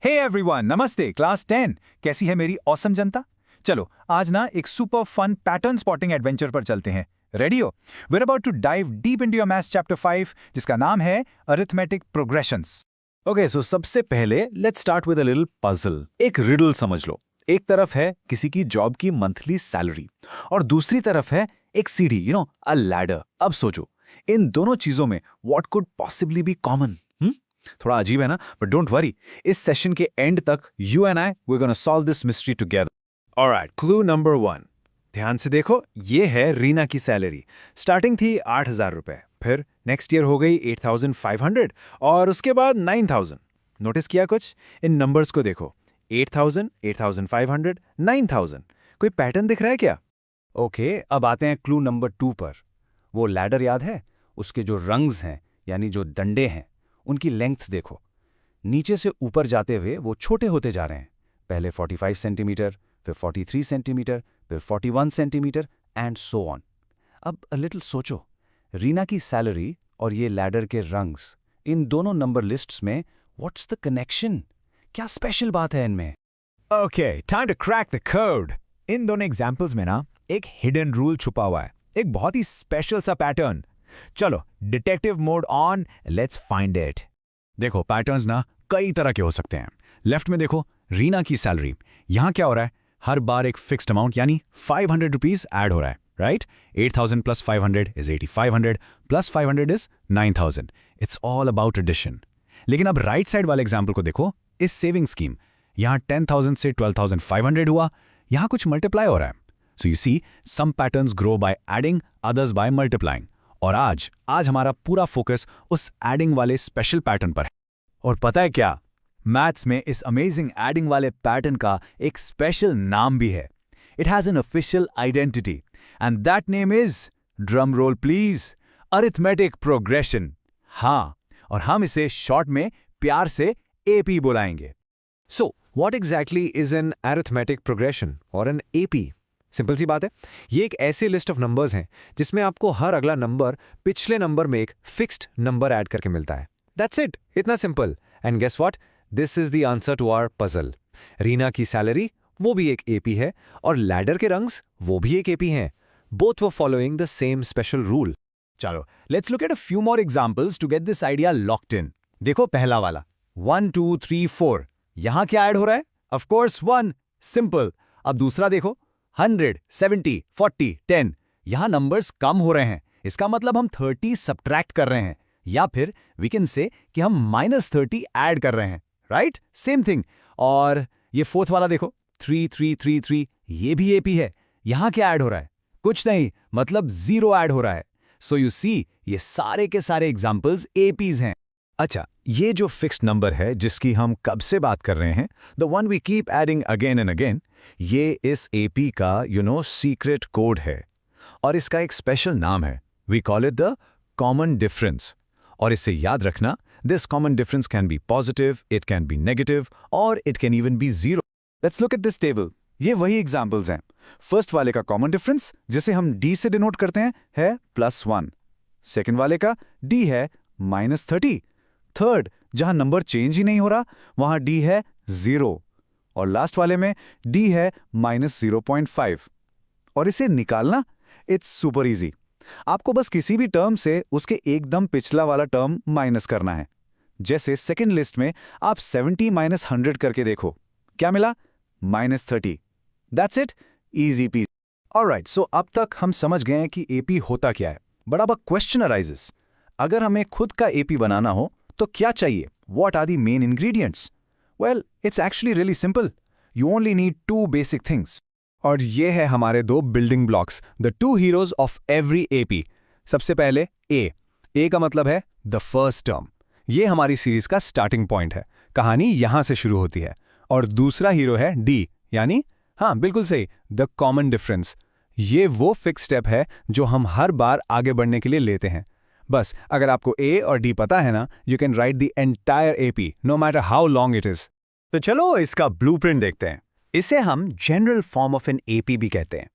Hey everyone, नमस्ते class 10। कैसी है मेरी ऑसम जनता? चलो आज ना एक super fun pattern spotting adventure पर चलते हैं। रेडी हो? We are about to dive deep into your maths chapter 5 जिसका नाम है अरिथमेटिक प्रोग्रेशंस। ओके, सो सबसे पहले let's start with a little puzzle. एक रिडल समझ लो। एक तरफ है किसी की जॉब की मंथली सैलरी और दूसरी तरफ है एक सीढ़ी, अ लैडर। अब सोचो इन दोनों चीजों में what could possibly be common? थोड़ा अजीब है ना, बट डोंट वरी, इस सेशन के एंड तक you and I we gonna solve this mystery together. Alright, clue number 1। ध्यान से देखो, ये है रीना की सैलरी। स्टार्टिंग थी 8,000 रुपए, फिर नेक्स्ट ईयर हो गई 8,500 और उसके बाद 9,000। नोटिस किया कुछ? इन नंबर्स को देखो, 8,000, 8,500, 9,000। कोई पैटर्न दिख रहा है क्या? ओके, अब आते हैं क्लू नंबर 2 पर। वो लैडर याद है? उसके जो रंग्स हैं यानी जो डंडे हैं उनकी लेंथ देखो। नीचे से ऊपर जाते हुए वो छोटे होते जा रहे हैं। पहले 45 सेंटीमीटर, फिर 43 सेंटीमीटर, फिर 41 सेंटीमीटर एंड सो ऑन। अब अ लिटिल सोचो, रीना की सैलरी और ये लैडर के रंग्स, इन दोनों नंबर लिस्ट्स में व्हाट्स द कनेक्शन? क्या स्पेशल बात है इनमें? Okay, time to crack the code. इन दोनों एग्जांपल्स में ना एक हिडन रूल छुपा हुआ है, एक बहुत ही स्पेशल सा पैटर्न। चलो detective mode on, let's find it. देखो पैटर्न्स ना कई तरह के हो सकते हैं। लेफ्ट में देखो रीना की सैलरी। यहां क्या हो रहा है? हर बार एक फिक्स्ड अमाउंट यानी 500 रुपीज ऐड हो रहा है, right? 8,000 plus 500 is 8,500 plus 500 is 9,000। It's all about addition. लेकिन अब राइट साइड वाले एग्जाम्पल को देखो, इस सेविंग स्कीम। यहां 10,000 से 12,500 हुआ, यहां कुछ मल्टीप्लाई हो रहा है। So you see, some patterns grow by adding, others by multiplying. और आज हमारा पूरा फोकस उस एडिंग वाले स्पेशल पैटर्न पर है। और पता है क्या? मैथ्स में इस अमेजिंग एडिंग वाले पैटर्न का एक स्पेशल नाम भी है। It has an official identity and that name is, drum roll please, arithmetic progression. हाँ, और हम इसे शॉर्ट में प्यार से एपी बुलाएंगे। So what exactly is an arithmetic progression और एन एपी? सिंपल सी बात है, ये एक ऐसी लिस्ट ऑफ नंबर्स हैं जिसमें आपको हर अगला नंबर पिछले नंबर में एक फिक्स्ड नंबर ऐड करके मिलता है। दैट्स इट, इतना simple. And guess what? This is the answer to our puzzle. Reena की सैलरी वो भी एक एपी है और लैडर के रंग्स वो भी एक एपी हैं। Both were following the same special rule. चलो let's look at a few more examples to get this idea locked in. देखो पहला वाला 1 2 3 4, यहां क्या ऐड हो रहा है? Of course 1, simple. अब दूसरा देखो 100, 70, 40, 10, यहां नंबर्स कम हो रहे हैं। इसका मतलब हम 30 सब्ट्रैक्ट कर रहे हैं, या फिर वी कैन से कि हम -30 ऐड कर रहे हैं, राइट? Same thing. और ये फोर्थ वाला देखो 3 3 3 3, ये भी एपी है। यहां क्या ऐड हो रहा है? कुछ नहीं, मतलब 0 ऐड हो रहा है। सो यू सी, ये सारे के सारे एग्जांपल्स एपीज हैं। अच्छा, ये जो फिक्स्ड नंबर है जिसकी हम कब से बात कर रहे हैं, the one we keep adding again and again, ये इस एपी का सीक्रेट कोड है और इसका एक स्पेशल नाम है। We call it the common difference. और इससे याद रखना, this common difference can be positive, it can be negative और it can even be zero. Let's look at this table. ये वही एग्जाम्पल्स हैं। फर्स्ट वाले का कॉमन डिफरेंस, जिसे हम डी से डिनोट करते हैं, है +1। सेकेंड वाले का डी है -30। थर्ड, जहां नंबर चेंज ही नहीं हो रहा, वहां डी है 0। और लास्ट वाले में डी है -0.5। और इसे निकालना, इट्स सुपर इजी। आपको बस किसी भी टर्म से उसके एकदम पिछला वाला टर्म माइनस करना है। जैसे सेकंड लिस्ट में आप 70 - 100 करके देखो, क्या मिला? -30। That's it, easy piece. Alright, so अब तक हम समझ गए हैं कि एपी होता क्या है। बट अब क्वेश्चन अराइजेस, अगर हमें खुद का एपी बनाना हो तो क्या चाहिए? What are the main ingredients? Well, it's actually really simple. You only need 2 basic things. और ये है हमारे 2 building blocks, the 2 heroes of every AP. सबसे पहले A. A का मतलब है the first term. ये हमारी सीरीज का स्टार्टिंग पॉइंट है। कहानी यहां से शुरू होती है। और दूसरा हीरो है D, यानी हाँ बिल्कुल सही, the common difference. ये वो फिक्स स्टेप है जो हम हर बार आगे बढ़ने के लिए लेते हैं। बस अगर आपको ए और डी पता है ना, you can write the entire AP no matter how long it is. तो चलो इसका ब्लूप्रिंट देखते हैं। इसे हम general form of an AP भी कहते हैं।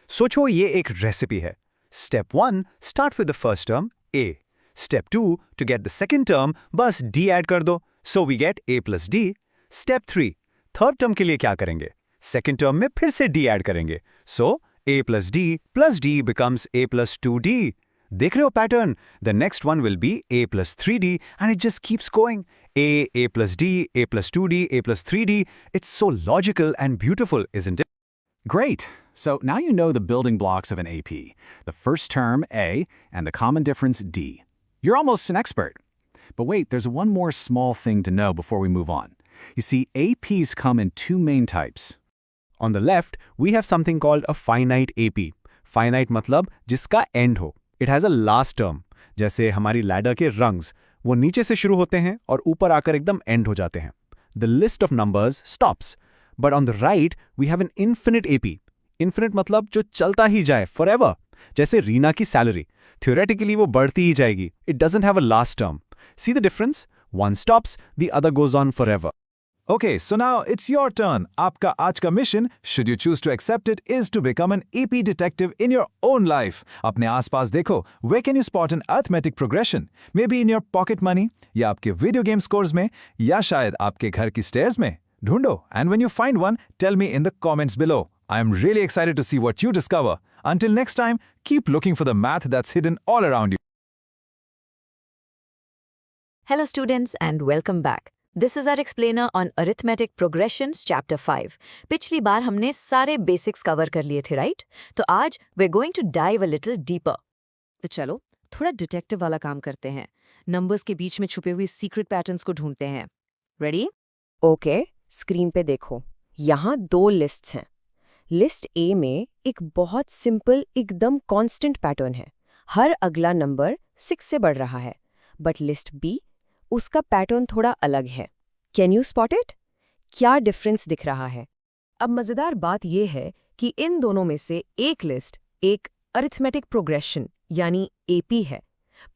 सोचो ये एक रेसिपी है। Step 1, start with the first term a. Step 2, to get the second term बस डी ऐड कर दो, so we get a + d। Step 3, third term के लिए क्या करेंगे? सेकेंड टर्म में फिर से d ऐड करेंगे। सो a plus d becomes a plus 2d. देख रहे हो pattern? The next one will be a plus 3d and it just keeps going. a plus d, a plus 2d, a plus 3d. It's so logical and beautiful, isn't it? Great! So now you know the building blocks of an AP. The first term, A, and the common difference, D. You're almost an expert. But wait, there's one more small thing to know before we move on. You see, APs come in two main types. On the left, we have something called a finite AP. Finite मतलब जिसका end हो. It has a last term. जैसे हमारी ladder के rungs, वो नीचे से शुरू होते हैं और ऊपर आकर एकदम end हो जाते हैं. The list of numbers stops. But on the right, we have an infinite AP. Infinite मतलब जो चलता ही जाए, forever. जैसे रीना की salary. Theoretically वो बढ़ती ही जाएगी. It doesn't have a last term. See the difference? One stops, the other goes on forever. Okay, so now it's your turn. आपका आज का mission, should you choose to accept it, is to become an AP detective in your own life. अपने आसपास देखो, where can you spot an arithmetic progression? Maybe in your pocket money, या आपके video game scores में, या शायद आपके घर की stairs में. ढूंढो, and when you find one, tell me in the comments below. I am really excited to see what you discover. Until next time, keep looking for the math that's hidden all around you. Hello students and welcome back. This is our explainer on arithmetic progressions chapter 5. पिछली बार हमने सारे basics cover कर लिए थे, right? तो आज we're going to dive a little deeper. तो चलो थोड़ा डिटेक्टिव वाला काम करते हैं. नंबर्स के बीच में छुपे हुए सीक्रेट पैटर्न्स को ढूंढते हैं. रेडी? ओके, स्क्रीन पे देखो. यहाँ दो लिस्ट्स हैं. लिस्ट ए में एक बहुत सिंपल एकदम कांस्टेंट पैटर्न है. हर अगला नंबर 6 से बढ़ रहा है. बट लिस्ट बी, उसका पैटर्न थोड़ा अलग है. Can you spot it? क्या डिफरेंस दिख रहा है? अब मज़ेदार बात यह है कि इन दोनों में से एक लिस्ट एक अरिथमेटिक प्रोग्रेशन यानी एपी है.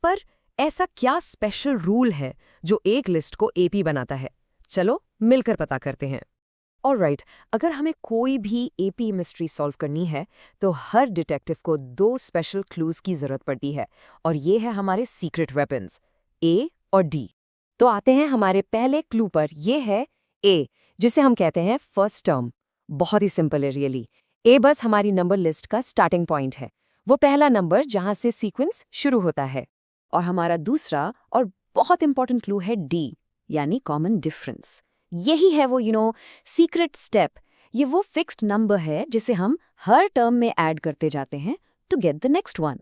पर ऐसा क्या स्पेशल रूल है जो एक लिस्ट को एपी बनाता है? चलो मिलकर पता करते हैं. ऑलराइट, अगर हमें कोई भी एपी मिस्ट्री सॉल्व करनी है तो हर डिटेक्टिव को 2 स्पेशल क्लूज की जरूरत पड़ती है, और ये है हमारे सीक्रेट वेपन्स ए और डी. तो आते हैं हमारे पहले क्लू पर. ये है ए, जिसे हम कहते हैं फर्स्ट टर्म. बहुत ही सिंपल है रियली. ए बस हमारी नंबर लिस्ट का स्टार्टिंग पॉइंट है, वो पहला नंबर जहां से सीक्वेंस शुरू होता है. और हमारा दूसरा और बहुत इंपॉर्टेंट क्लू है डी, यानी कॉमन डिफरेंस. यही है वो सीक्रेट स्टेप. ये वो फिक्स्ड नंबर है जिसे हम हर टर्म में ऐड करते जाते हैं to get the next one.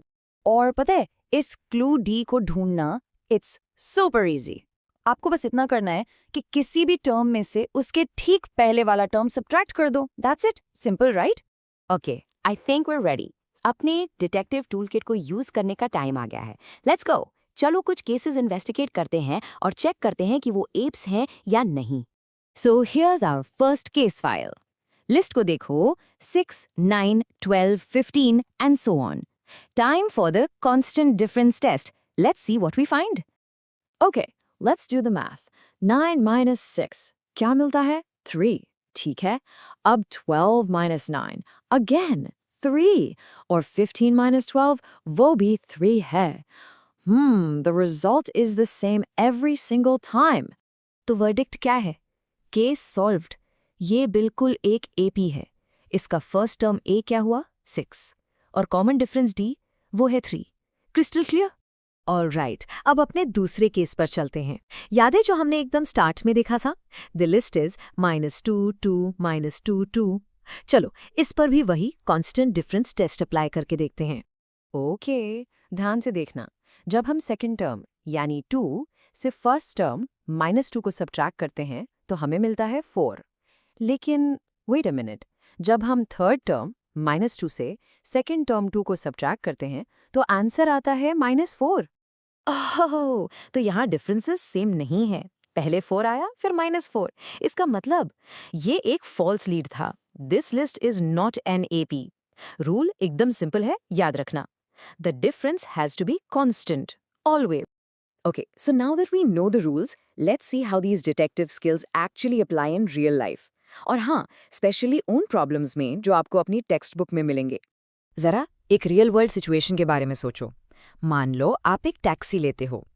और पता है, इस क्लू डी को ढूंढना इट्स सुपर इजी. आपको बस इतना करना है कि किसी भी टर्म में से उसके ठीक पहले वाला टर्म सब्ट्रैक्ट कर दो. That's it. Simple, right? Okay, I think we are ready. अपने डिटेक्टिव टूल किट को यूज करने का टाइम आ गया है. Let's go. चलो कुछ केसेस इन्वेस्टिगेट करते हैं और चेक करते हैं कि वो एप्स हैं या नहीं. So here's our first case file. List को देखो, 6, 9, 12, 15 and so on. Time for the constant difference test. Let's see what we find. Okay, let's do the math. 9 minus 6 क्या मिलता है? 3. ठीक है. अब 12 minus 9 अगेन 3, और 15 minus 12 वो भी 3 है. The result is the same every single time. तो वर्डिक्ट क्या है? Case solved. ये बिल्कुल एक एपी है. इसका फर्स्ट टर्म ए क्या हुआ? 6, और कॉमन डिफरेंस डी वो है 3. Crystal clear? ऑलराइट, अब अपने दूसरे केस पर चलते हैं. याद है जो हमने एकदम स्टार्ट में देखा था? The list is -2, 2, -2, 2. चलो इस पर भी वही कांस्टेंट डिफरेंस टेस्ट अप्लाई करके देखते हैं. ओके, ध्यान से देखना. जब हम सेकंड टर्म यानी 2 से फर्स्ट टर्म -2 को सब्ट्रैक्ट करते हैं तो हमें मिलता है 4. लेकिन वेट अ मिनट, जब हम थर्ड टर्म -2 से सेकंड टर्म 2 को सब्ट्रैक्ट करते हैं तो आंसर आता है -4. ओह, तो यहाँ डिफरेंसेस सेम नहीं है. पहले 4 आया फिर -4. इसका मतलब ये एक फॉल्स लीड था. This list is not an AP. Rule एकदम सिंपल है, याद रखना. The difference has to be constant, always. Okay, so now that we know the rules, let's see how these detective skills actually apply in real life. और हाँ, specially उन problems में जो आपको अपनी टेक्स्ट बुक में मिलेंगे. जरा एक रियल वर्ल्ड सिचुएशन के बारे में सोचो. मान लो आप एक टैक्सी लेते हो.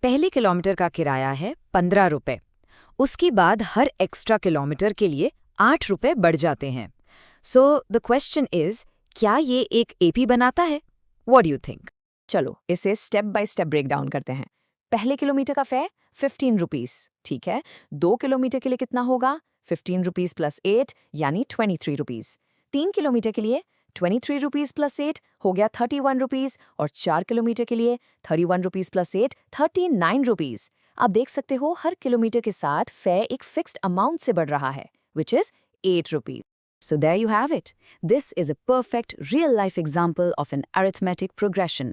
पहले किलोमीटर का किराया है 15 रुपए, उसके बाद हर एक्स्ट्रा किलोमीटर के लिए 8 रुपए बढ़ जाते हैं। सो द क्वेश्चन इज, क्या ये एक एपी बनाता है? What do you think? चलो इसे step by step break down करते हैं। पहले किलोमीटर का फेयर 15 रुपीस, ठीक है। 2 किलोमीटर के लिए कितना होगा? 15 रुपीस प्लस 8 यानी 23 रुपीस। 3 किलोमीटर के लिए 23 रुपीस प्लस 8 हो गया 31 रुपीस, और 4 किलोमीटर के लिए 31 रुपीस प्लस 8 39 रुपीस। आप देख सकते हो हर किलोमीटर के साथ फेयर एक फिक्स्ड अमाउंट से बढ़ रहा है, which is 8 rupees. So there you have it. This is a perfect real-life example of an arithmetic progression.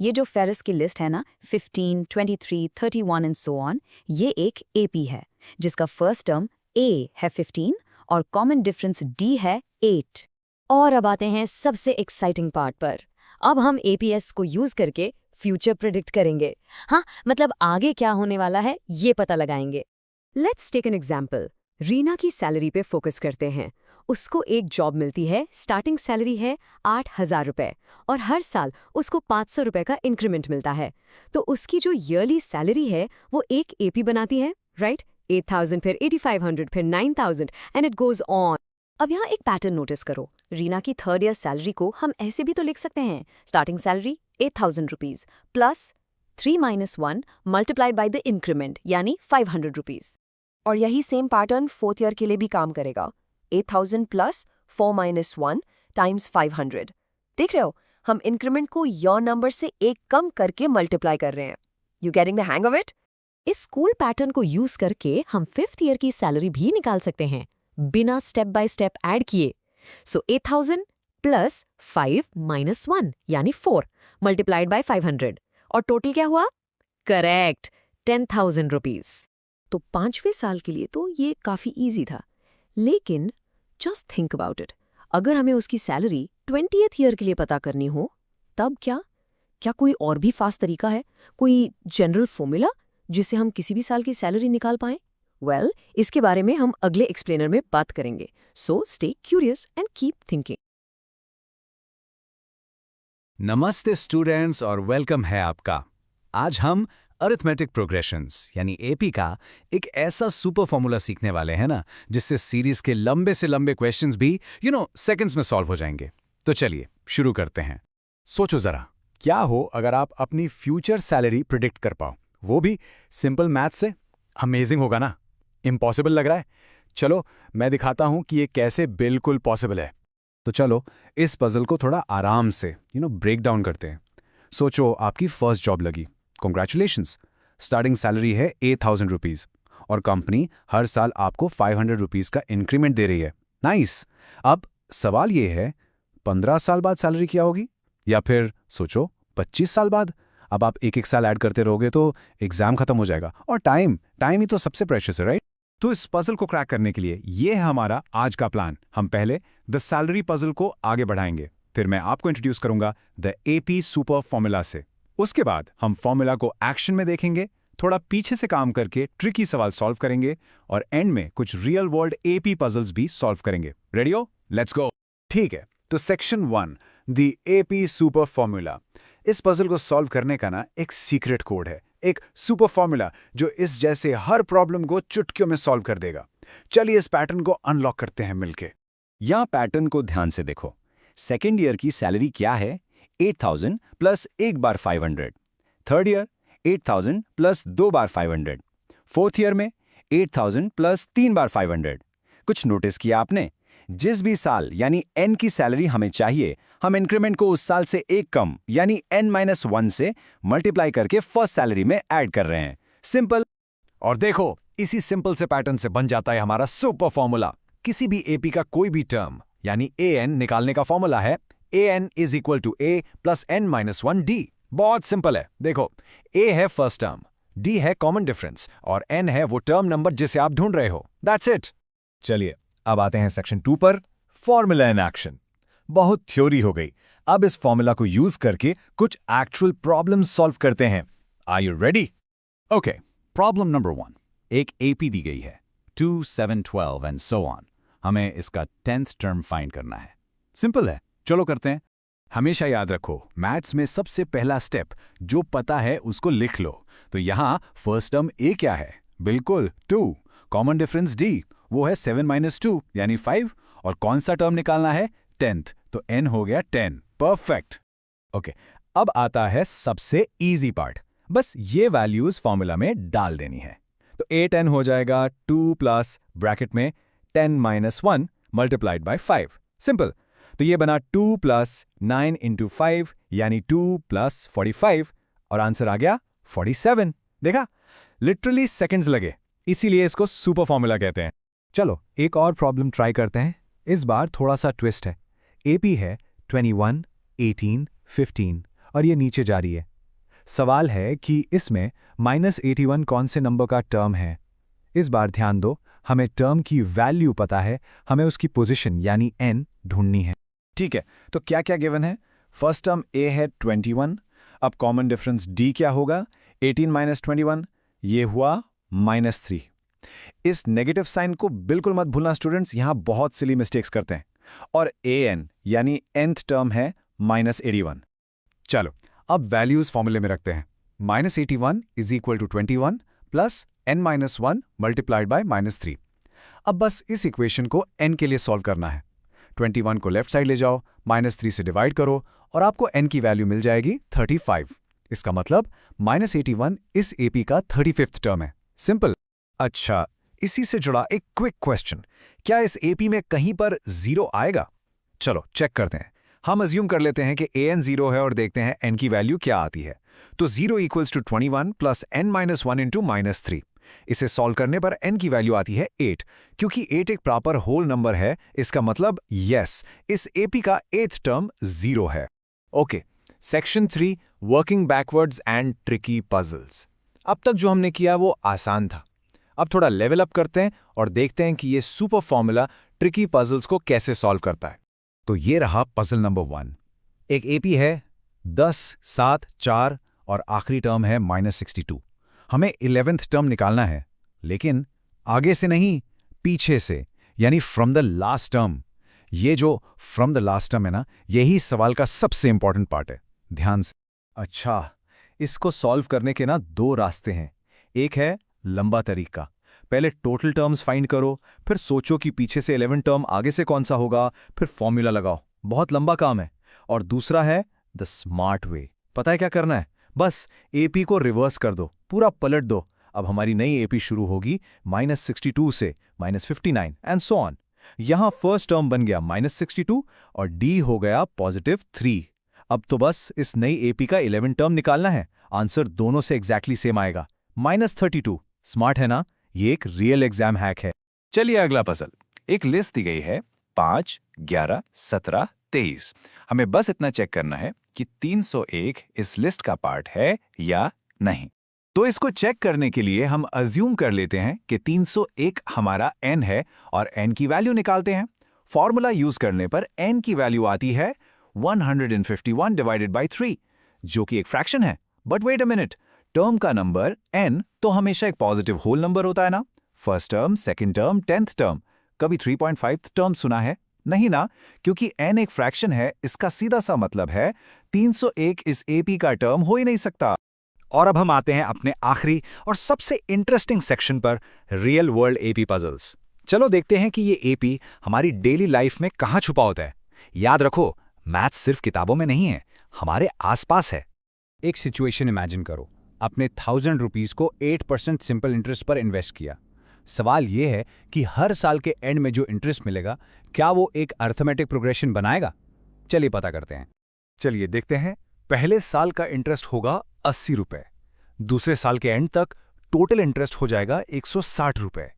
ये जो फेरिस की लिस्ट है ना, 15, 23, 31 and so on, ये एक AP है, जिसका फर्स्ट टर्म A है 15 और कॉमन डिफरेंस D है 8। और अब आते हैं सबसे एक्साइटिंग पार्ट पर। अब हम APS को यूज करके फ्यूचर प्रिडिक्ट करेंगे। हाँ, मतलब आगे क्या होने वाला है ये पता लगाएंगे। Let's take an example. Reena की सैलरी पे फोकस करते हैं। उसको एक जॉब मिलती है, स्टार्टिंग सैलरी है 8,000 रुपए और हर साल उसको 500 रुपए का इंक्रीमेंट मिलता है। तो उसकी जो ईयरली सैलरी है वो एक एपी बनाती है, राइट? 8,000 फिर 8,500 फिर 9,000 एंड इट गोज ऑन। अब यहाँ एक पैटर्न नोटिस करो। रीना की थर्ड ईयर सैलरी को हम ऐसे भी तो लिख सकते हैं, starting salary 8,000 rupees plus 3 - 1 multiplied by the increment यानी 500 रुपीज। और यही सेम पैटर्न फोर्थ ईयर के लिए भी काम करेगा। 8,000 प्लस 4 - 1 टाइम्स 500। देख रहे हो, हम इंक्रीमेंट को योर नंबर से एक कम करके मल्टीप्लाई कर रहे हैं। You getting the hang of it? इस स्कूल पैटर्न को यूज करके हम फिफ्थ ईयर की सैलरी भी निकाल सकते हैं बिना स्टेप बाय स्टेप ऐड किए। सो 8,000 प्लस 5 - 1 यानी 4 मल्टीप्लाइड बाय 500 और टोटल क्या हुआ? Correct, 10,000 rupees. तो 5वें साल के लिए तो ये काफी इजी था, लेकिन जस्ट थिंक अबाउट इट, अगर हमें उसकी सैलरी 20th ईयर के लिए पता करनी हो तब क्या कोई और भी फास्ट तरीका है? कोई जनरल फॉर्मूला जिससे हम किसी भी साल की सैलरी निकाल पाएं? वेल, इसके बारे में हम अगले एक्सप्लेनर में बात करेंगे। So stay curious and keep thinking. नमस्ते स्टूडेंट्स और वेलकम है आपका। आज हम अरिथमेटिक प्रोग्रेशंस यानी एपी का एक ऐसा सुपर फॉर्मूला सीखने वाले हैं ना, जिससे सीरीज के लंबे से लंबे क्वेश्चंस भी सेकंड्स में सॉल्व हो जाएंगे। तो चलिए शुरू करते हैं। सोचो जरा, क्या हो अगर आप अपनी फ्यूचर सैलरी प्रिडिक्ट कर पाओ, वो भी सिंपल मैथ से? अमेजिंग होगा ना? इम्पॉसिबल लग रहा है? चलो मैं दिखाता हूं कि ये कैसे बिल्कुल पॉसिबल है। तो चलो इस पजल को थोड़ा आराम से ब्रेक डाउन करते हैं। सोचो आपकी फर्स्ट जॉब लगी, कॉन्ग्रेचुलेशंस। स्टार्टिंग सैलरी है 8,000 रुपीज और कंपनी हर साल आपको 500 रुपीज का इंक्रीमेंट दे रही है। नाइस। अब सवाल ये है, 15 साल बाद सैलरी क्या होगी? या फिर सोचो 25 साल बाद। अब आप एक साल ऐड करते रहोगे तो एग्जाम खत्म हो जाएगा, और टाइम ही तो सबसे प्रेशियस है, राइट? तो इस पजल को क्रैक करने के लिए ये है हमारा आज का प्लान। हम पहले द सैलरी पजल को आगे बढ़ाएंगे, फिर मैं आपको इंट्रोड्यूस करूंगा द एपी सुपर फॉर्मूला से। उसके बाद हम फॉर्मूला को एक्शन में देखेंगे, थोड़ा पीछे से काम करके ट्रिकी सवाल सॉल्व करेंगे और एंड में कुछ रियल वर्ल्ड एपी पजल्स भी सॉल्व करेंगे। रेडी हो? Let's go. ठीक है, तो section 1 the AP super formula. इस पजल को सॉल्व करने का ना एक सीक्रेट कोड है, एक सुपर फॉर्मूला जो इस जैसे हर प्रॉब्लम को चुटकियों में सॉल्व कर देगा। चलिए इस पैटर्न को अनलॉक करते हैं मिलके। यहां पैटर्न को ध्यान से देखो। सेकेंड ईयर की सैलरी क्या है? 8,000 प्लस एक बार 500। थर्ड ईयर 8,000 प्लस 2 बार 500। फोर्थ ईयर में 8,000 प्लस 3 बार 500। कुछ नोटिस किया आपने? जिस भी साल यानी n की सैलरी हमें चाहिए, हम इंक्रीमेंट को उस साल से एक कम यानी n-1 से मल्टीप्लाई करके फर्स्ट सैलरी में ऐड कर रहे हैं। सिंपल। और देखो, इसी सिंपल से पैटर्न से बन जाता है हमारा सुपर फॉर्मूला। किसी भी एपी का कोई भी टर्म यानी an निकालने का फॉर्मूला है an is equal to a plus n-1 d। बहुत सिंपल है। देखो, a है फर्स्ट टर्म, d है कॉमन डिफरेंस और n है वो टर्म नंबर जिसे आप ढूंढ रहे हो। That's it. चलिए अब आते हैं सेक्शन 2 पर, फॉर्मूला इन एक्शन। बहुत थ्योरी हो गई, अब इस फॉर्मूला को यूज करके कुछ एक्चुअल प्रॉब्लम सॉल्व करते हैं। Are you ready? Okay, problem number 1। एक एपी दी गई है 2, 7, 12 एंड सो ऑन। हमें इसका 10th टर्म फाइंड करना है। सिंपल है, चलो करते हैं। हमेशा याद रखो, मैथ्स में सबसे पहला स्टेप जो पता है उसको लिख लो। तो यहां फर्स्ट टर्म ए क्या है? बिल्कुल 2। कॉमन डिफरेंस d, वो है 7 - 2 यानी 5, और कौन सा टर्म निकालना है? 10th, तो n हो गया 10। परफेक्ट। ओके, अब आता है सबसे इजी पार्ट। बस ये वैल्यूज फॉर्मूला में डाल देनी है। तो 8n हो जाएगा 2 प्लस ब्रैकेट में 10 - 1 मल्टीप्लाइड बाय 5। सिंपल। तो ये बना 2 प्लस 9 इंटू 5 यानी 2 प्लस 45, और आंसर आ गया 47। देखा, लिटरली सेकंड्स लगे, इसीलिए इसको सुपर फॉर्मूला कहते हैं। चलो एक और प्रॉब्लम ट्राई करते हैं। इस बार थोड़ा सा ट्विस्ट है। एपी है 21, 18, 15 और ये नीचे जा रही है। सवाल है कि इसमें -81 कौन से नंबर का टर्म है। इस बार ध्यान दो, हमें टर्म की वैल्यू पता है, हमें उसकी पोजीशन यानी n ढूंढनी है। ठीक है, तो क्या क्या गिवन है? फर्स्ट टर्म a है 21, अब कॉमन डिफरेंस d क्या होगा? 18 - 21, ये हुआ -3। इस नेगेटिव साइन को बिल्कुल मत भूलना स्टूडेंट्स, यहां बहुत सिली मिस्टेक्स करते हैं। और an यानी nth टर्म है -81। चलो अब वैल्यूज फॉर्मूले में रखते हैं। -81 is equal to 21 plus n-1 multiplied by -3। अब बस इस इक्वेशन को n के लिए सॉल्व करना है। 21 को लेफ्ट साइड ले जाओ, -3 से डिवाइड करो और आपको n की वैल्यू मिल जाएगी 35। इसका मतलब -81 इस AP का 35th टर्म है। सिंपल। अच्छा, इसी से जुड़ा एक क्विक क्वेश्चन, क्या इस AP में कहीं पर 0 आएगा? चलो चेक करते हैं। हम अज्यूम कर लेते हैं कि an 0 है और देखते हैं n की वैल्यू क्या आती है। तो 0 equals to 21 plus n-1 into -3। इसे सॉल्व करने पर n की वैल्यू आती है 8। क्योंकि 8 एक प्रॉपर होल नंबर है, इसका मतलब यस, इस AP का 8th टर्म 0 है। Okay, section 3 working backwards and tricky puzzles. अब तक जो हमने किया वो आसान था। अब थोड़ा लेवल अप करते हैं और देखते हैं कि ये सुपर फॉर्मूला ट्रिकी पजल्स को कैसे सॉल्व करता है। तो ये रहा पजल नंबर 1। एक AP है 10, 7, 4 और आखिरी टर्म है -62। हमें 11th टर्म निकालना है, लेकिन आगे से नहीं, पीछे से, यानी फ्रॉम द लास्ट टर्म। ये जो फ्रॉम द लास्ट टर्म है ना, यही सवाल का सबसे इंपॉर्टेंट पार्ट है। ध्यान से। अच्छा, इसको सॉल्व करने के ना 2 रास्ते हैं। एक है लंबा तरीका, पहले टोटल टर्म्स फाइंड करो, फिर सोचो कि पीछे से 11 टर्म आगे से कौन सा होगा, फिर फॉर्मूला लगाओ। बहुत लंबा काम है। और दूसरा है द स्मार्ट वे। पता है क्या करना है? बस AP को रिवर्स कर दो, पूरा पलट दो। अब हमारी नई AP शुरू होगी -62 से -59 एंड सो ऑन। यहां फर्स्ट टर्म बन गया -62 और D हो गया +3। अब तो बस इस नई AP का 11 टर्म निकालना है। आंसर दोनों से एग्जैक्टली सेम आएगा, -32। स्मार्ट है ना? ये एक रियल एग्जाम हैक है। चलिए अगला पजल। एक लिस्ट दी गई है 5, 11, 17, 23। हमें बस इतना चेक करना है कि 301 इस लिस्ट का पार्ट है या नहीं। तो इसको चेक करने के लिए हम अज्यूम कर लेते हैं कि 301 हमारा n है और n की वैल्यू निकालते हैं। फॉर्मूला यूज करने पर n की वैल्यू आती है 151 डिवाइडेड बाय 3, जो कि एक फ्रैक्शन है। But wait a minute, term का नंबर n तो हमेशा एक पॉजिटिव होल नंबर होता है ना? First term, second term, 10th term. कभी 3.5 टर्म सुना है? नहीं ना, क्योंकि n एक फ्रैक्शन है। इसका सीधा सा मतलब है 301 इस AP का टर्म हो ही नहीं सकता। और अब हम आते हैं अपने आखिरी और सबसे इंटरेस्टिंग सेक्शन पर, रियल वर्ल्ड AP पजल्स। चलो देखते हैं कि ये AP हमारी डेली लाइफ में कहाँ छुपा होता है। याद रखो, मैथ्स सिर्फ किताबों में नहीं है, हमारे आसपास है। एक सिचुएशन इमेजिन करो, अपने 1000 रुपीस को 8% सिंपल इंटरेस्ट पर इन्वेस्ट किया। सवाल ये है कि हर साल के एंड में जो इंटरेस्ट मिलेगा, क्या वो एक अर्थमेटिक प्रोग्रेशन बनाएगा? चलिए पता करते हैं। चलिए देखते हैं। पहले साल का इंटरेस्ट होगा 80 रुपए। दूसरे साल के एंड तक टोटल इंटरेस्ट हो जाएगा 160 रुपए।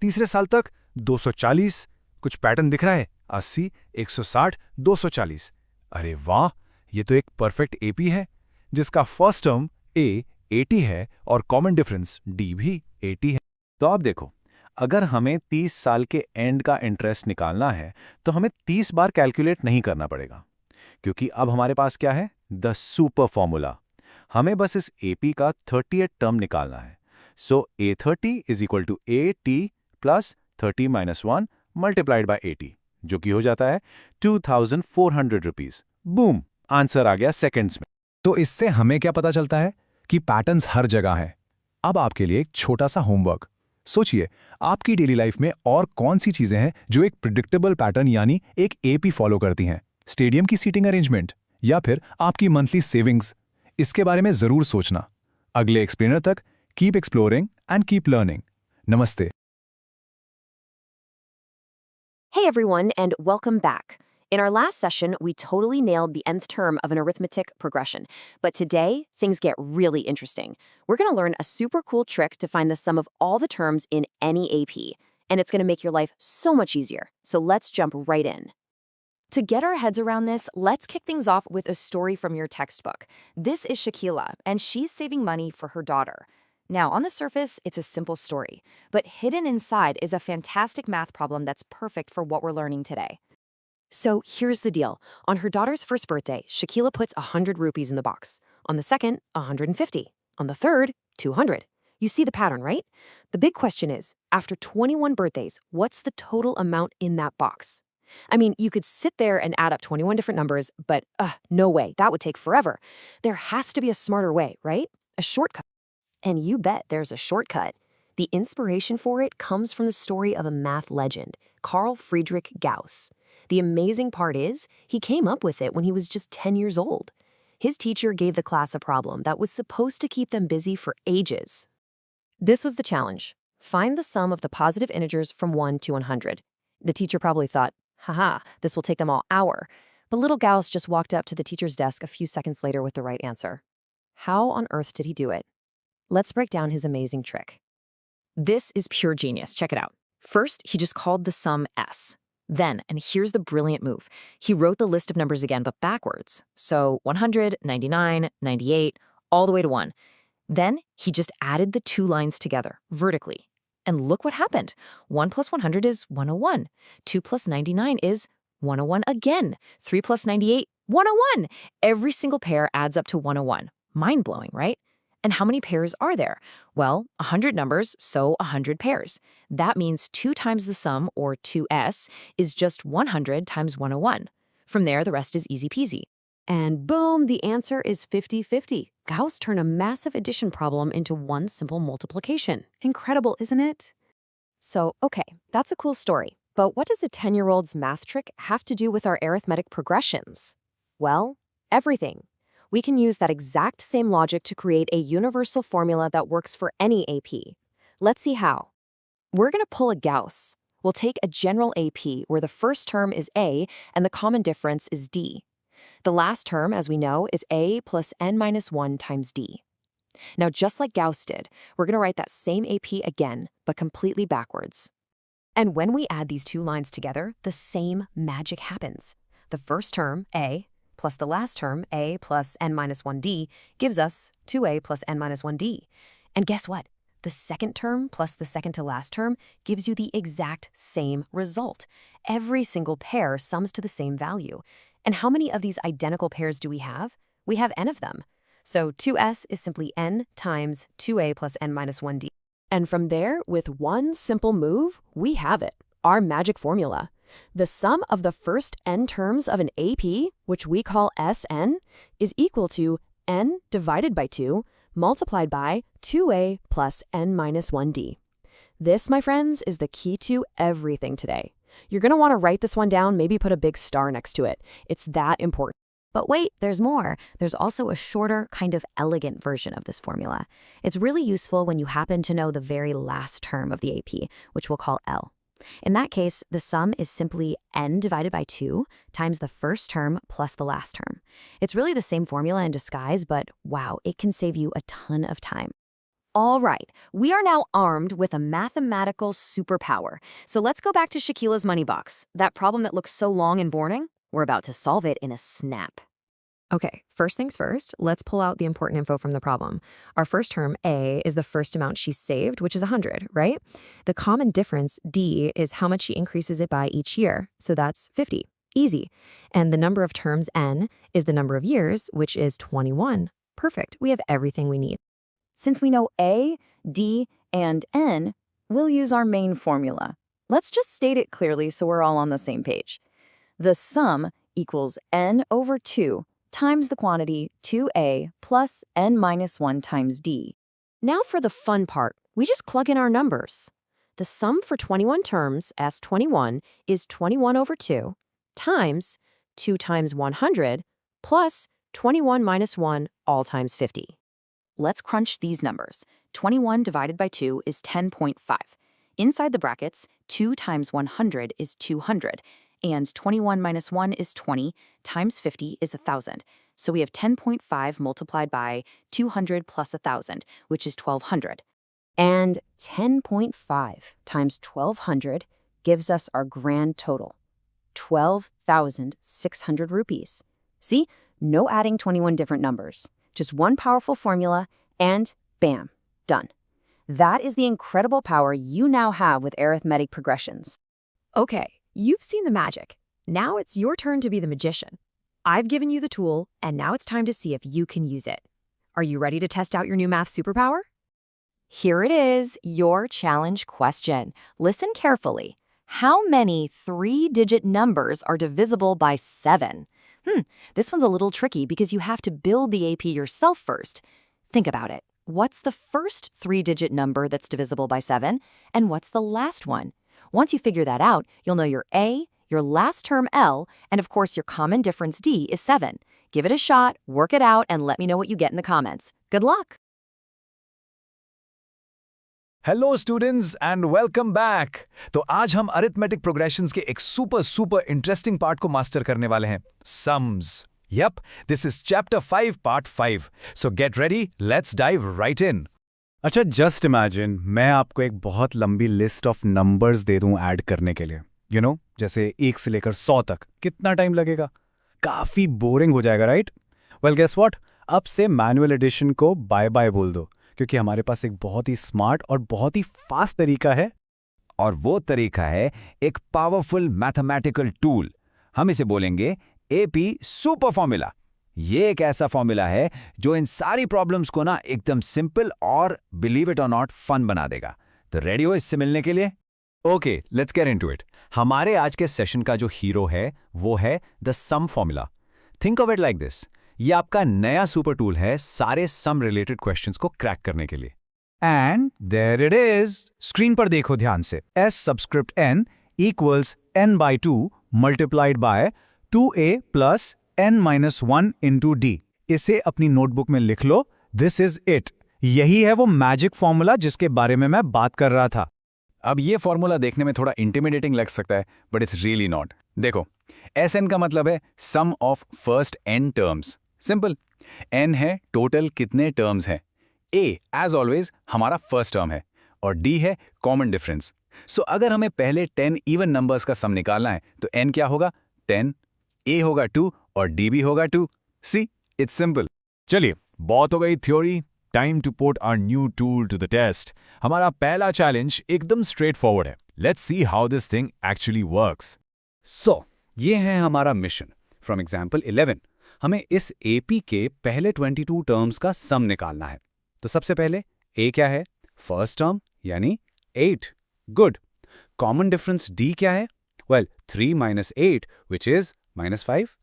तीसरे साल तक 240। कुछ पैटर्न दिख रहा है? 80, 160, 240। अरे वाह, ये तो एक परफेक्ट AP है, जिसका फर्स्ट टर्म A 80 है और कॉमन डिफरेंस D भी 80 है। तो अब देखो, अगर हमें 30 साल के एंड का इंटरेस्ट निकालना है तो हमें 30 बार कैलकुलेट नहीं करना पड़ेगा, क्योंकि अब हमारे पास क्या है? The super formula. हमें बस इस AP का 30th टर्म निकालना है। So A30 is equal to AT plus 30 - 1 multiplied by 80, जो कि हो जाता है 2400 रुपीज। बूम, आंसर आ गया सेकेंड्स में। तो इससे हमें क्या पता चलता है? कि पैटर्न्स हर जगह हैं। अब आपके लिए एक छोटा सा होमवर्क। सोचिए, आपकी डेली लाइफ में और कौन सी चीजें हैं जो एक प्रिडिक्टेबल पैटर्न यानी एक एपी फॉलो करती हैं? स्टेडियम की सीटिंग अरेंजमेंट या फिर आपकी मंथली सेविंग्स? इसके बारे में जरूर सोचना। अगले एक्सप्लेनर तक keep exploring and keep learning. नमस्ते। Hey everyone, and welcome back. In our last session, we totally nailed the nth term of an arithmetic progression. But today, things get really interesting. We're going to learn a super cool trick to find the sum of all the terms in any AP. And it's going to make your life so much easier. So let's jump right in. To get our heads around this, let's kick things off with a story from your textbook. This is Shakila, and she's saving money for her daughter. Now, on the surface, it's a simple story, but hidden inside is a fantastic math problem that's perfect for what we're learning today. So here's the deal. On her daughter's first birthday, Shakila puts 100 rupees in the box. On the second, 150. On the third, 200. You see the pattern, right? The big question is, after 21 birthdays, what's the total amount in that box? I mean, you could sit there and add up 21 different numbers, but no way. That would take forever. There has to be a smarter way, right? A shortcut. And you bet there's a shortcut. The inspiration for it comes from the story of a math legend, Carl Friedrich Gauss. The amazing part is, he came up with it when he was just 10 years old. His teacher gave the class a problem that was supposed to keep them busy for ages. This was the challenge. Find the sum of the positive integers from 1 to 100. The teacher probably thought, haha, this will take them all hour. But little Gauss just walked up to the teacher's desk a few seconds later with the right answer. How on earth did he do it? Let's break down his amazing trick. This is pure genius. Check it out. First, he just called the sum S. Then, and here's the brilliant move, he wrote the list of numbers again, but backwards. So 100, 99, 98, all the way to 1. Then, he just added the two lines together, vertically. And look what happened. 1 plus 100 is 101. 2 plus 99 is 101 again. 3 plus 98, 101. Every single pair adds up to 101. Mind-blowing, right? And how many pairs are there? Well, 100 numbers, so 100 pairs. That means 2 times the sum, or 2s, is just 100 times 101. From there, the rest is easy peasy. And boom, the answer is 50-50. Gauss turned a massive addition problem into one simple multiplication. Incredible, isn't it? So, okay, that's a cool story. But what does a 10-year-old's math trick have to do with our arithmetic progressions? Well, everything. We can use that exact same logic to create a universal formula that works for any AP. Let's see how. We're going to pull a Gauss. We'll take a general AP where the first term is A and the common difference is D. The last term, as we know, is A plus n minus 1 times D. Now, just like Gauss did, we're going to write that same AP again, but completely backwards. And when we add these two lines together, the same magic happens. The first term, A, plus the last term, a plus n minus 1d, gives us 2a plus n minus 1d. And guess what? The second term plus the second to last term gives you the exact same result. Every single pair sums to the same value. And how many of these identical pairs do we have? We have n of them. So 2s is simply n times 2a plus n minus 1d. And from there, with one simple move, we have it, our magic formula. The sum of the first n terms of an AP, which we call Sn, is equal to n divided by 2 multiplied by 2a plus n minus 1d. This, my friends, is the key to everything today. You're going to want to write this one down, maybe put a big star next to it. It's that important. But wait, there's more. There's also a shorter, kind of elegant version of this formula. It's really useful when you happen to know the very last term of the AP, which we'll call L. In that case, the sum is simply n divided by 2 times the first term plus the last term. It's really the same formula in disguise, but wow, it can save you a ton of time. All right, we are now armed with a mathematical superpower. So let's go back to Shakila's money box. That problem that looks so long and boring, we're about to solve it in a snap. Okay, first things first, let's pull out the important info from the problem. Our first term, A, is the first amount she's saved, which is 100, right? The common difference, D, is how much she increases it by each year, so that's 50. Easy. And the number of terms, N, is the number of years, which is 21. Perfect, we have everything we need. Since we know A, D, and N, we'll use our main formula. Let's just state it clearly so we're all on the same page. The sum equals N over 2 times the quantity 2a plus n minus 1 times d. Now for the fun part, We just plug in our numbers. The sum for 21 terms, as 21, is 21 over 2 times 2 times 100 plus 21 minus 1 all times 50. Let's crunch these numbers. 21 divided by 2 is 10.5. Inside the brackets, 2 times 100 is 200, and 21 minus 1 is 20, times 50 is 1,000. So we have 10.5 multiplied by 200 plus 1,000, which is 1,200. And 10.5 times 1,200 gives us our grand total, 12,600 rupees. See, no adding 21 different numbers, just one powerful formula, and bam, done. That is the incredible power you now have with arithmetic progressions. Okay, you've seen the magic. Now it's your turn to be the magician. I've given you the tool, and now it's time to see if you can use it. Are you ready to test out your new math superpower? Here it is, your challenge question. Listen carefully. How many 3-digit numbers are divisible by 7? This one's a little tricky because you have to build the AP yourself first. Think about it. What's the first 3-digit number that's divisible by 7? And what's the last one? Once you figure that out, you'll know your A, your last term L, and of course your common difference D is 7. Give it a shot, work it out, and let me know what you get in the comments. Good luck! Hello students and welcome back. तो आज हम arithmetic progressions के एक super interesting part को master करने वाले हैं, sums. Yup, this is chapter 5 part 5। So get ready, let's dive right in. अच्छा, जस्ट इमेजिन मैं आपको एक बहुत लंबी लिस्ट ऑफ नंबर्स दे दूं ऐड करने के लिए। जैसे 1 से लेकर 100 तक। कितना टाइम लगेगा? काफी बोरिंग हो जाएगा, राइट? वेल गेस व्हाट, अब से मैनुअल एडिशन को बाय बाय बोल दो, क्योंकि हमारे पास एक बहुत ही स्मार्ट और बहुत ही फास्ट तरीका है। और वो तरीका है एक पावरफुल मैथमेटिकल टूल। हम इसे बोलेंगे एपी सुपर फॉर्मूला। ये एक ऐसा फॉर्मूला है जो इन सारी प्रॉब्लम्स को ना एकदम सिंपल और बिलीव इट और नॉट फन बना देगा। तो रेडी हो इससे मिलने के लिए? Okay, let's get into it. हमारे आज के सेशन का जो हीरो है वो है the sum formula. Think of it like this, ये आपका नया सुपर टूल है सारे सम रिलेटेड क्वेश्चंस को क्रैक करने के लिए। And there it is. Screen पर देखो ध्यान से। s subscript n equals n by 2 multiplied by 2a plus n-1 into d। इसे अपनी नोटबुक में लिख लो। This is it. यही है वो मैजिक फॉर्मूला जिसके बारे में मैं बात कर रहा था। अब ये फॉर्मूला देखने में थोड़ा इंटिमिडेटिंग लग सकता है, बट इट्स रियली नॉट। देखो, Sn का मतलब है sum of first n terms. Simple. n है टोटल कितने टर्म्स हैं। a एज ऑलवेज हमारा फर्स्ट टर्म है और d है कॉमन डिफरेंस। सो अगर हमें पहले 10 इवन नंबर्स का सम निकालना है तो n क्या होगा? 10, a होगा 2 और d भी होगा 2। See, it's simple. चलिए, बहुत हो गई theory, time to put our new tool to the test. हमारा पहला चैलेंज एकदम स्ट्रेट फॉरवर्ड है। Let's see how this thing actually works. So ये है हमारा मिशन फ्रॉम एग्जाम्पल 11। हमें इस AP के पहले 22 टर्म्स का सम निकालना है। तो सबसे पहले A क्या है? फर्स्ट टर्म यानी 8। गुड। कॉमन डिफरेंस D क्या है? Well 3 minus 8 which is -5।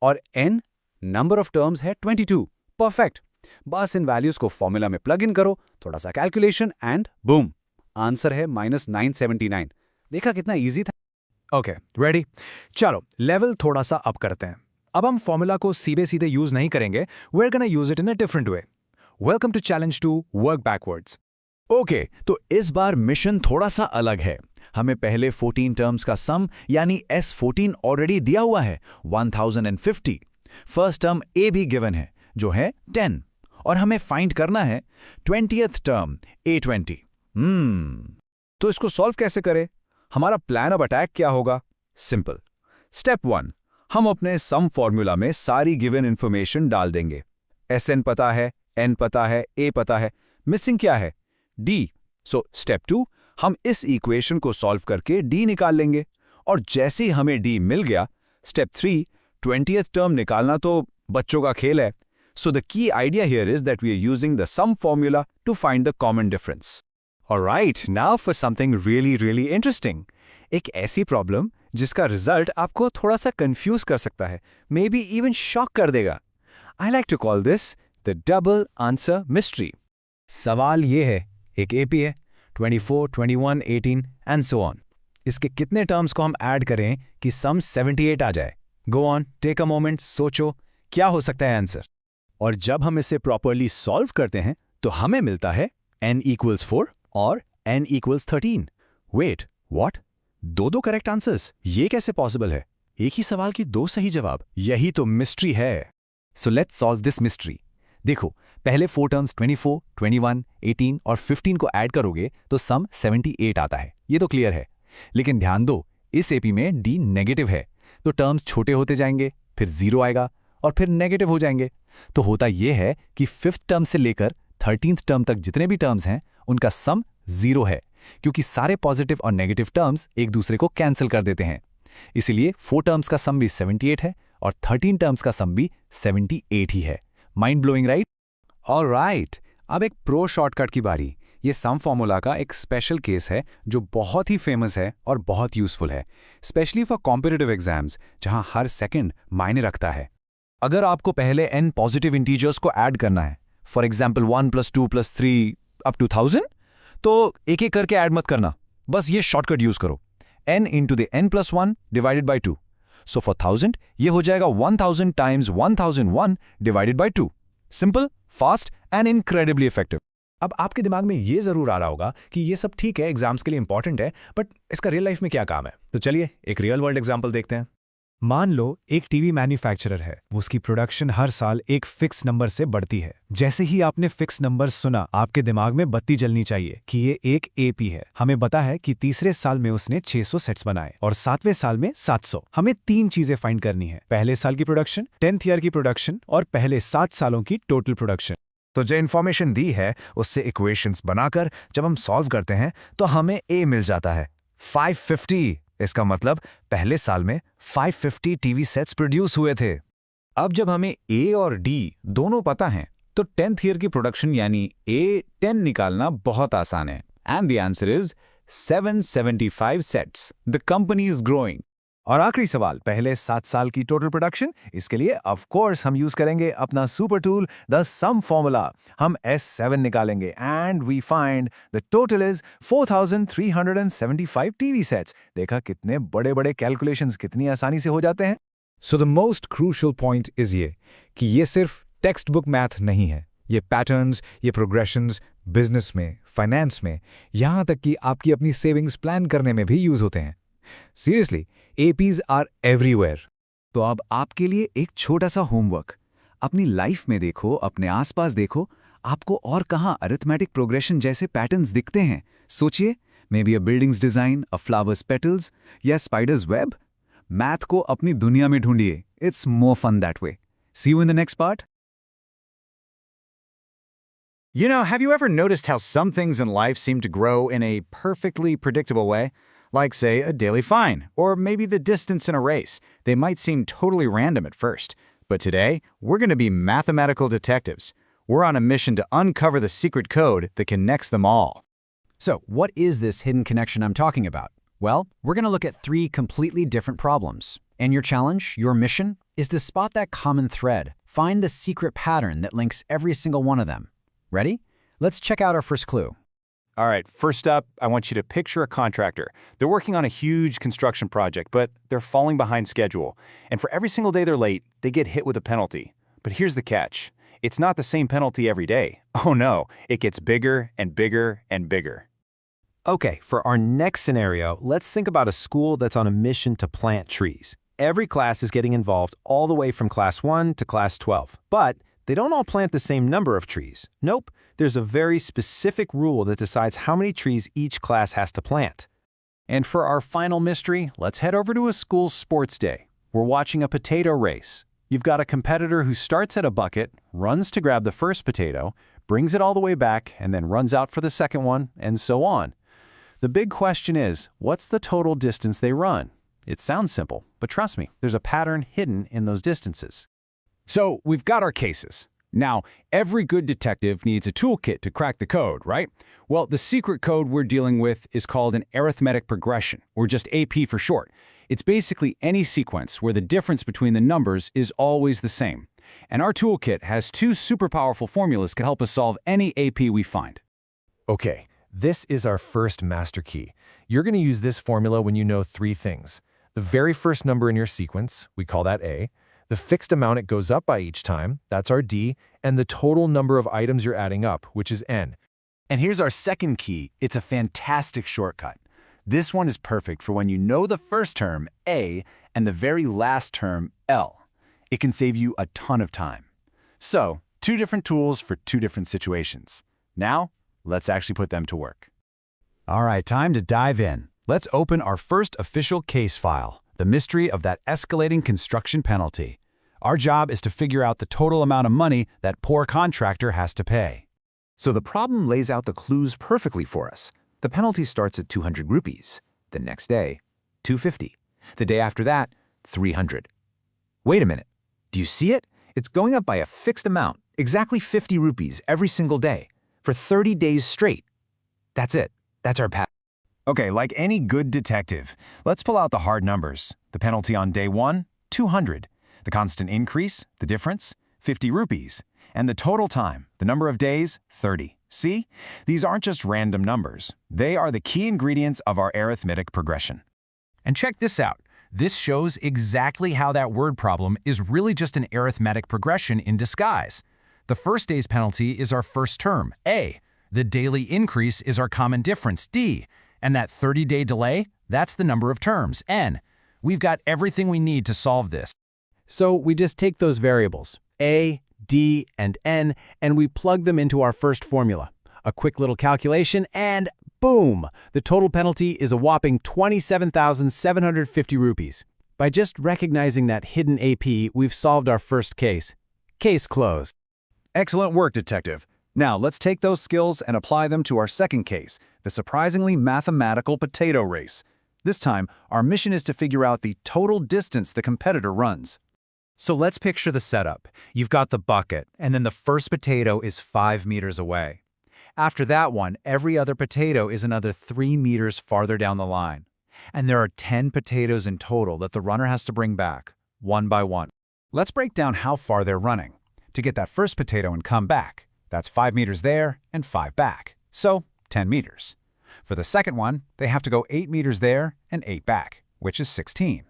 और N नंबर ऑफ टर्म्स है 22। परफेक्ट। बस इन वैल्यूज को फॉर्मूला में प्लग इन करो, थोड़ा सा कैलकुलेशन एंड बूम, आंसर है -979। देखा कितना इजी था? Okay, ready? चलो लेवल थोड़ा सा अप करते हैं। अब हम फॉर्मूला को सीधे यूज नहीं करेंगे। We are gonna use it in a different way. Welcome to challenge 2 work backwards. Okay, तो इस बार मिशन थोड़ा सा अलग है। हमें पहले 14 टर्म्स का सम यानी S14 ऑलरेडी दिया हुआ है 1050। फर्स्ट टर्म A भी गिवन है जो है 10 और हमें फाइंड करना है 20th टर्म A20। तो इसको सॉल्व कैसे करें? हमारा प्लान ऑफ अटैक क्या होगा? सिंपल। स्टेप 1, हम अपने सम फॉर्मूला में सारी गिवन इंफॉर्मेशन डाल देंगे। Sn पता है, n पता है, a पता है, मिसिंग क्या है? d। सो स्टेप 2, हम इस इक्वेशन को सॉल्व करके d निकाल लेंगे और जैसे ही हमें d मिल गया, स्टेप 3, 20th टर्म निकालना तो बच्चों का खेल है। So the key idea here is that we are using the sum formula to find the common difference. Alright, now for something really interesting. एक ऐसी प्रॉब्लम जिसका रिजल्ट आपको थोड़ा सा कंफ्यूज कर सकता है, मे बी इवन शॉक कर देगा। I like to call this the double answer mystery. सवाल ये है, एक AP है 24, 21, 18 एंड सो ऑन। इसके कितने टर्म्स को हम ऐड करें कि सम 78 आ जाए? Go on, take a moment, सोचो क्या हो सकता है आंसर। और जब हम इसे प्रॉपरली सॉल्व करते हैं तो हमें मिलता है n = 4 और n = 13। Wait, what? दो करेक्ट आंसर्स? ये कैसे पॉसिबल है? एक ही सवाल की दो सही जवाब। यही तो मिस्ट्री है। So let's solve this mystery. देखो, पहले 4 टर्म्स 24, 21, 18 और 15 को ऐड करोगे तो सम 78 आता है। ये तो क्लियर है। लेकिन ध्यान दो, इस एपी में डी नेगेटिव है, तो टर्म्स छोटे होते जाएंगे, फिर 0 आएगा और फिर नेगेटिव हो जाएंगे। तो होता यह है कि 5th टर्म से लेकर 13th टर्म तक जितने भी टर्म्स हैं उनका सम 0 है, क्योंकि सारे पॉजिटिव और नेगेटिव टर्म्स एक दूसरे को कैंसिल कर देते हैं। इसीलिए 4 टर्म्स का सम भी 78 है और 13 टर्म्स का सम भी 78 ही है। Mind blowing, right? ऑलराइट, अब एक प्रो शॉर्टकट की बारी। ये सम फॉर्मूला का एक स्पेशल केस है जो बहुत ही फेमस है और बहुत यूजफुल है, स्पेशली फॉर कॉम्पिटिटिव एग्जाम्स जहां हर सेकंड मायने रखता है। अगर आपको पहले n पॉजिटिव इंटीजर्स को ऐड करना है, फॉर एग्जाम्पल 1 + 2 + 3 अप टू 1000, तो एक एक करके ऐड मत करना, बस ये शॉर्टकट यूज करो, n × the n + 1 divided by 2। So for 1000 ये हो जाएगा 1000 × 1001 divided by 2। Simple, fast and incredibly effective. अब आपके दिमाग में ये जरूर आ रहा होगा कि ये सब ठीक है, एग्जाम्स के लिए इंपॉर्टेंट है, बट इसका रियल लाइफ में क्या काम है? तो चलिए एक रियल वर्ल्ड एग्जाम्पल देखते हैं। मान लो एक टीवी मैन्युफैक्चरर है, उसकी प्रोडक्शन हर साल एक फिक्स नंबर से बढ़ती है। जैसे ही आपने फिक्स नंबर सुना, आपके दिमाग में बत्ती जलनी चाहिए कि ये एक एपी है। हमें पता है कि तीसरे साल में उसने 600 सेट्स बनाए और 7वें साल में 700। हमें 3 चीजें फाइंड करनी है: पहले साल की प्रोडक्शन, 10th ईयर की प्रोडक्शन और पहले 7 सालों की टोटल प्रोडक्शन। तो जो इन्फॉर्मेशन दी है उससे इक्वेशंस बनाकर जब हम सॉल्व करते हैं तो हमें ए मिल जाता है 550। इसका मतलब पहले साल में 550 टीवी सेट्स प्रोड्यूस हुए थे। अब जब हमें ए और डी दोनों पता हैं तो 10th ईयर की प्रोडक्शन यानी A10 निकालना बहुत आसान है। And the answer is 775 sets. The company is growing. और आखिरी सवाल, पहले 7 साल की टोटल प्रोडक्शन। इसके लिए ऑफ कोर्स हम यूज करेंगे अपना super tool the sum formula. हम S7 निकालेंगे and we find the total is 4375 TV sets. देखा कितने बड़े बड़े कैलकुलेशंस कितनी आसानी से हो जाते हैं। So the most crucial point is ये कि ये सिर्फ टेक्स्ट बुक मैथ नहीं है। ये पैटर्न्स, ये प्रोग्रेशंस बिजनेस में, फाइनेंस में, यहां तक कि आपकी अपनी सेविंग्स प्लान करने में भी यूज होते हैं। Seriously, APs are everywhere. तो अब आपके लिए एक छोटा सा होमवर्क। अपनी लाइफ में देखो, अपने आसपास देखो, आपको और कहां अरिथमेटिक प्रोग्रेशन जैसे पैटर्न्स दिखते हैं। सोचिए, maybe a building's design, a flower's petals या स्पाइडर्स वेब। मैथ को अपनी दुनिया में ढूंढिए। It's more fun that way. See you in the next part. You know, have you ever noticed how some things in life seem to grow in a perfectly predictable way? Like, say, a daily fine, or maybe the distance in a race. They might seem totally random at first. But today, we're going to be mathematical detectives. We're on a mission to uncover the secret code that connects them all. So, what is this hidden connection I'm talking about? Well, we're going to look at 3 completely different problems. And your challenge, your mission, is to spot that common thread. Find the secret pattern that links every single one of them. Ready? Let's check out our first clue. All right, first up, I want you to picture a contractor. They're working on a huge construction project, but they're falling behind schedule. And for every single day they're late, they get hit with a penalty. But here's the catch. It's not the same penalty every day. Oh no, it gets bigger and bigger and bigger. Okay, for our next scenario, let's think about a school that's on a mission to plant trees. Every class is getting involved all the way from class 1 to class 12. But they don't all plant the same number of trees. Nope, there's a very specific rule that decides how many trees each class has to plant. And for our final mystery, let's head over to a school's sports day. We're watching a potato race. You've got a competitor who starts at a bucket, runs to grab the first potato, brings it all the way back, and then runs out for the second one, and so on. The big question is, what's the total distance they run? It sounds simple, but trust me, there's a pattern hidden in those distances. So, we've got our cases. Now, every good detective needs a toolkit to crack the code, right? Well, the secret code we're dealing with is called an arithmetic progression, or just AP for short. It's basically any sequence where the difference between the numbers is always the same. And our toolkit has 2 super powerful formulas that help us solve any AP we find. Okay, this is our first master key. You're going to use this formula when you know three things. The very first number in your sequence, we call that A. The fixed amount it goes up by each time, that's our D. And the total number of items you're adding up, which is N. And here's our second key. It's a fantastic shortcut. This one is perfect for when you know the first term, A, and the very last term, L. It can save you a ton of time. So, two different tools for two different situations. Now, let's actually put them to work. All right, time to dive in. Let's open our first official case file, the mystery of that escalating construction penalty. Our job is to figure out the total amount of money that poor contractor has to pay. So the problem lays out the clues perfectly for us. The penalty starts at 200 rupees. The next day, 250. The day after that, 300. Wait a minute. Do you see it? It's going up by a fixed amount, exactly 50 rupees every single day, for 30 days straight. That's it. That's our pattern. Okay, like any good detective, let's pull out the hard numbers. The penalty on day 1, 200. The constant increase, the difference, 50 rupees. And the total time, the number of days, 30. See? These aren't just random numbers. They are the key ingredients of our arithmetic progression. And check this out. This shows exactly how that word problem is really just an arithmetic progression in disguise. The first day's penalty is our first term, A. The daily increase is our common difference, D. And that 30-day delay, that's the number of terms, N. We've got everything we need to solve this. So we just take those variables, A, D, and N, and we plug them into our first formula. A quick little calculation, and boom! The total penalty is a whopping 27,750 rupees. By just recognizing that hidden AP, we've solved our first case. Case closed. Excellent work, detective. Now let's take those skills and apply them to our second case, the surprisingly mathematical potato race. This time, our mission is to figure out the total distance the competitor runs. So let's picture the setup. You've got the bucket, and then the first potato is 5 meters away. After that one, every other potato is another 3 meters farther down the line. And there are 10 potatoes in total that the runner has to bring back, one by one. Let's break down how far they're running. To get that first potato and come back, that's 5 meters there and 5 back, so 10 meters. For the second one, they have to go 8 meters there and 8 back, which is 16.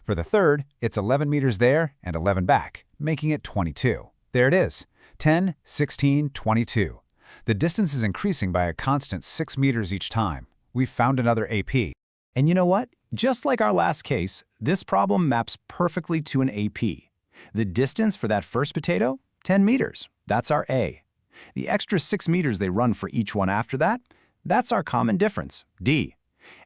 For the third, it's 11 meters there and 11 back, making it 22. There it is, 10, 16, 22. The distance is increasing by a constant 6 meters each time. We've found another AP. And you know what? Just like our last case, this problem maps perfectly to an AP. The distance for that first potato? 10 meters. That's our A. The extra 6 meters they run for each one after that? That's our common difference, D.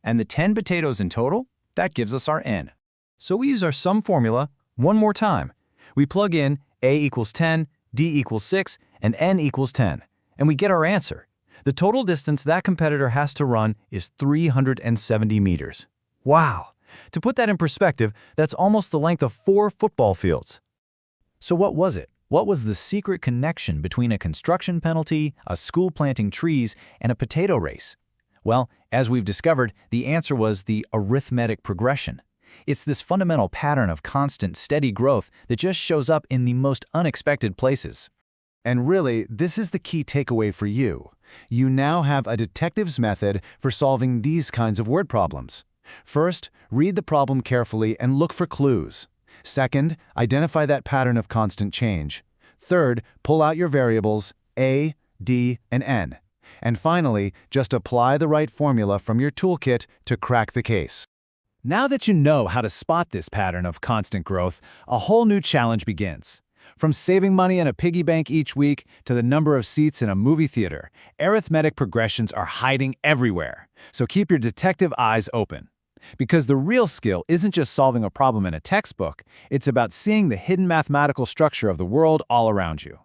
And the 10 potatoes in total? That gives us our N. So we use our sum formula one more time. We plug in A equals 10, D equals 6, and N equals 10. And we get our answer. The total distance that competitor has to run is 370 meters. Wow! To put that in perspective, that's almost the length of 4 football fields. So what was it? What was the secret connection between a construction penalty, a school planting trees, and a potato race? Well, as we've discovered, the answer was the arithmetic progression. It's this fundamental pattern of constant, steady growth that just shows up in the most unexpected places. And really, this is the key takeaway for you. You now have a detective's method for solving these kinds of word problems. First, read the problem carefully and look for clues. Second, identify that pattern of constant change. Third, pull out your variables A, D, and N. And finally, just apply the right formula from your toolkit to crack the case. Now that you know how to spot this pattern of constant growth, a whole new challenge begins. From saving money in a piggy bank each week to the number of seats in a movie theater, arithmetic progressions are hiding everywhere. So keep your detective eyes open. Because the real skill isn't just solving a problem in a textbook, it's about seeing the hidden mathematical structure of the world all around you.